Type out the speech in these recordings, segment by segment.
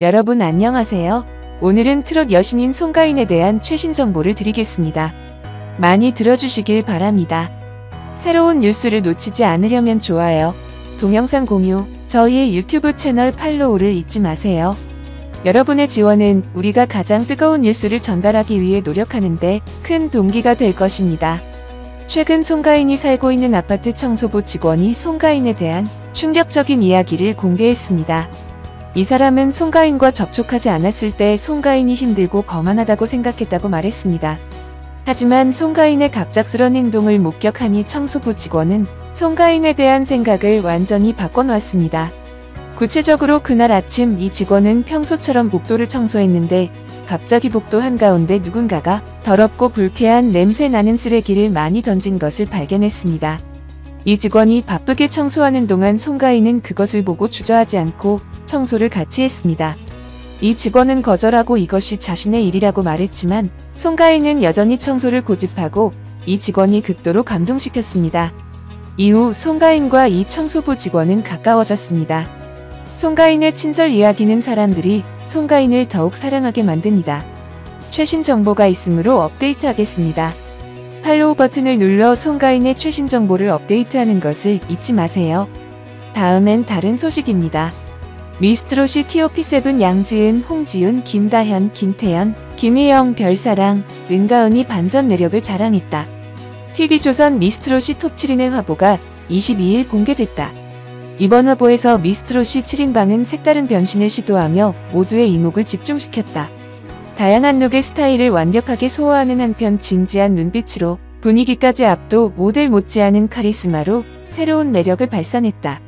여러분 안녕하세요. 오늘은 트롯 여신인 송가인에 대한 최신 정보를 드리겠습니다. 많이 들어주시길 바랍니다. 새로운 뉴스를 놓치지 않으려면 좋아요, 동영상 공유, 저희의 유튜브 채널 팔로우를 잊지 마세요. 여러분의 지원은 우리가 가장 뜨거운 뉴스를 전달하기 위해 노력하는데 큰 동기가 될 것입니다. 최근 송가인이 살고 있는 아파트 청소부 직원이 송가인에 대한 충격적인 이야기를 공개했습니다. 이 사람은 송가인과 접촉하지 않았을 때 송가인이 힘들고 거만하다고 생각했다고 말했습니다. 하지만 송가인의 갑작스런 행동을 목격하니 청소부 직원은 송가인에 대한 생각을 완전히 바꿔놓았습니다. 구체적으로 그날 아침 이 직원은 평소처럼 복도를 청소했는데 갑자기 복도 한가운데 누군가가 더럽고 불쾌한 냄새 나는 쓰레기를 많이 던진 것을 발견했습니다. 이 직원이 바쁘게 청소하는 동안 송가인은 그것을 보고 주저하지 않고 청소를 같이 했습니다. 이 직원은 거절하고 이것이 자신의 일이라고 말했지만 송가인은 여전히 청소를 고집하고 이 직원이 극도로 감동시켰습니다. 이후 송가인과 이 청소부 직원은 가까워졌습니다. 송가인의 친절 이야기는 사람들이 송가인을 더욱 사랑하게 만듭니다. 최신 정보가 있으므로 업데이트하겠습니다. 팔로우 버튼을 눌러 송가인의 최신 정보를 업데이트하는 것을 잊지 마세요. 다음엔 다른 소식입니다. 미스트롯이 TOP7 양지은, 홍지윤, 김다현, 김태연, 김희영, 별사랑, 은가은이 반전 매력을 자랑했다. TV조선 미스트롯이 톱7인의 화보가 22일 공개됐다. 이번 화보에서 미스트롯이 7인방은 색다른 변신을 시도하며 모두의 이목을 집중시켰다. 다양한 룩의 스타일을 완벽하게 소화하는 한편 진지한 눈빛으로 분위기까지 압도 모델 못지않은 카리스마로 새로운 매력을 발산했다.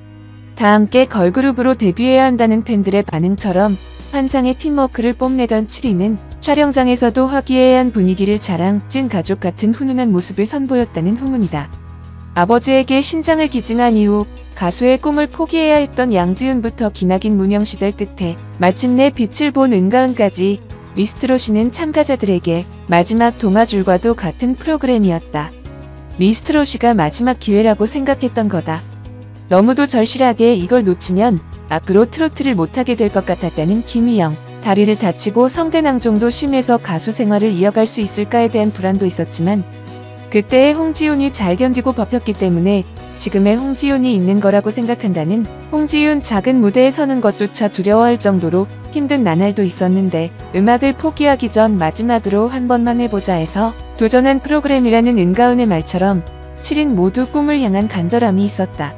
다 함께 걸그룹으로 데뷔해야 한다는 팬들의 반응처럼 환상의 팀워크를 뽐내던 7인은 촬영장에서도 화기애애한 분위기를 자랑, 찐 가족 같은 훈훈한 모습을 선보였다는 후문이다. 아버지에게 신장을 기증한 이후 가수의 꿈을 포기해야 했던 양지은부터 기나긴 무명 시절 끝에 마침내 빛을 본 은가은까지 미스트롯이는 참가자들에게 마지막 동화줄과도 같은 프로그램이었다. 미스트롯이가 마지막 기회라고 생각했던 거다. 너무도 절실하게 이걸 놓치면 앞으로 트로트를 못하게 될 것 같았다는 김희영. 다리를 다치고 성대낭종도 심해서 가수 생활을 이어갈 수 있을까에 대한 불안도 있었지만 그때의 홍지윤이 잘 견디고 버텼기 때문에 지금의 홍지윤이 있는 거라고 생각한다는 홍지윤. 작은 무대에 서는 것조차 두려워할 정도로 힘든 나날도 있었는데 음악을 포기하기 전 마지막으로 한 번만 해보자 해서 도전한 프로그램이라는 은가은의 말처럼 7인 모두 꿈을 향한 간절함이 있었다.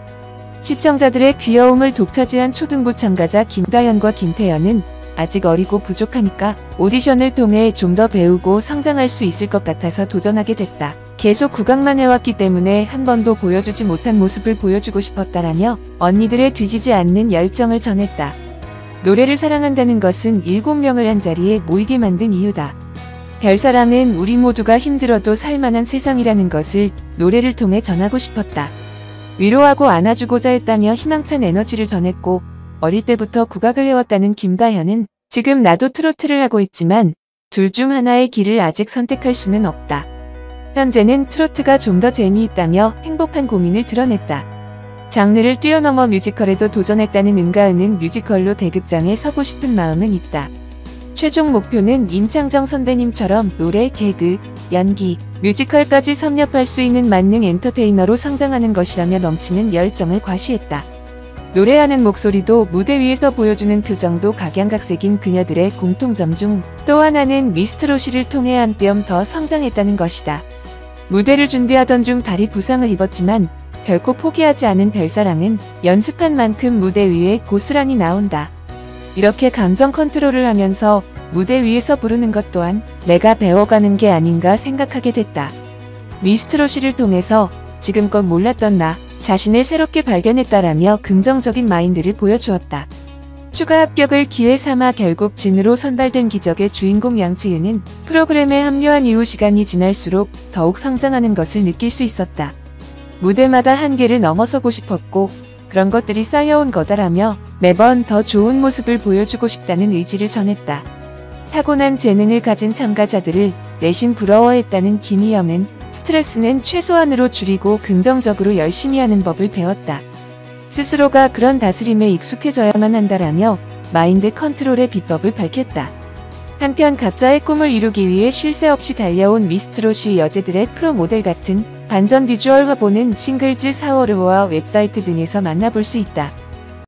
시청자들의 귀여움을 독차지한 초등부 참가자 김다현과 김태연은 아직 어리고 부족하니까 오디션을 통해 좀 더 배우고 성장할 수 있을 것 같아서 도전하게 됐다. 계속 국악만 해왔기 때문에 한 번도 보여주지 못한 모습을 보여주고 싶었다라며 언니들의 뒤지지 않는 열정을 전했다. 노래를 사랑한다는 것은 7명을 한자리에 모이게 만든 이유다. 별사랑은 우리 모두가 힘들어도 살만한 세상이라는 것을 노래를 통해 전하고 싶었다. 위로하고 안아주고자 했다며 희망찬 에너지를 전했고 어릴 때부터 국악을 해왔다는 김다현은 지금 나도 트로트를 하고 있지만 둘 중 하나의 길을 아직 선택할 수는 없다. 현재는 트로트가 좀 더 재미있다며 행복한 고민을 드러냈다. 장르를 뛰어넘어 뮤지컬에도 도전했다는 은가은은 뮤지컬로 대극장에 서고 싶은 마음은 있다. 최종 목표는 임창정 선배님처럼 노래, 개그, 연기, 뮤지컬까지 섭렵할 수 있는 만능 엔터테이너로 성장하는 것이라며 넘치는 열정을 과시했다. 노래하는 목소리도 무대 위에서 보여주는 표정도 각양각색인 그녀들의 공통점 중 또 하나는 미스트롯이를 통해 한 뼘 더 성장했다는 것이다. 무대를 준비하던 중 다리 부상을 입었지만 결코 포기하지 않은 별사랑은 연습한 만큼 무대 위에 고스란히 나온다. 이렇게 감정 컨트롤을 하면서 무대 위에서 부르는 것 또한 내가 배워가는 게 아닌가 생각하게 됐다. 미스트롯이를 통해서 지금껏 몰랐던 나 자신을 새롭게 발견했다라며 긍정적인 마인드를 보여주었다. 추가 합격을 기회 삼아 결국 진으로 선발된 기적의 주인공 양지은은 프로그램에 합류한 이후 시간이 지날수록 더욱 성장하는 것을 느낄 수 있었다. 무대마다 한계를 넘어서고 싶었고 그런 것들이 쌓여온 거다라며 매번 더 좋은 모습을 보여주고 싶다는 의지를 전했다. 타고난 재능을 가진 참가자들을 내심 부러워했다는 김희영은 스트레스는 최소한으로 줄이고 긍정적으로 열심히 하는 법을 배웠다. 스스로가 그런 다스림에 익숙해져야만 한다라며 마인드 컨트롤의 비법을 밝혔다. 한편 각자의 꿈을 이루기 위해 쉴 새 없이 달려온 미스트롯이 여제들의 프로 모델 같은 반전 비주얼 화보는 싱글즈 4월호와 웹사이트 등에서 만나볼 수 있다.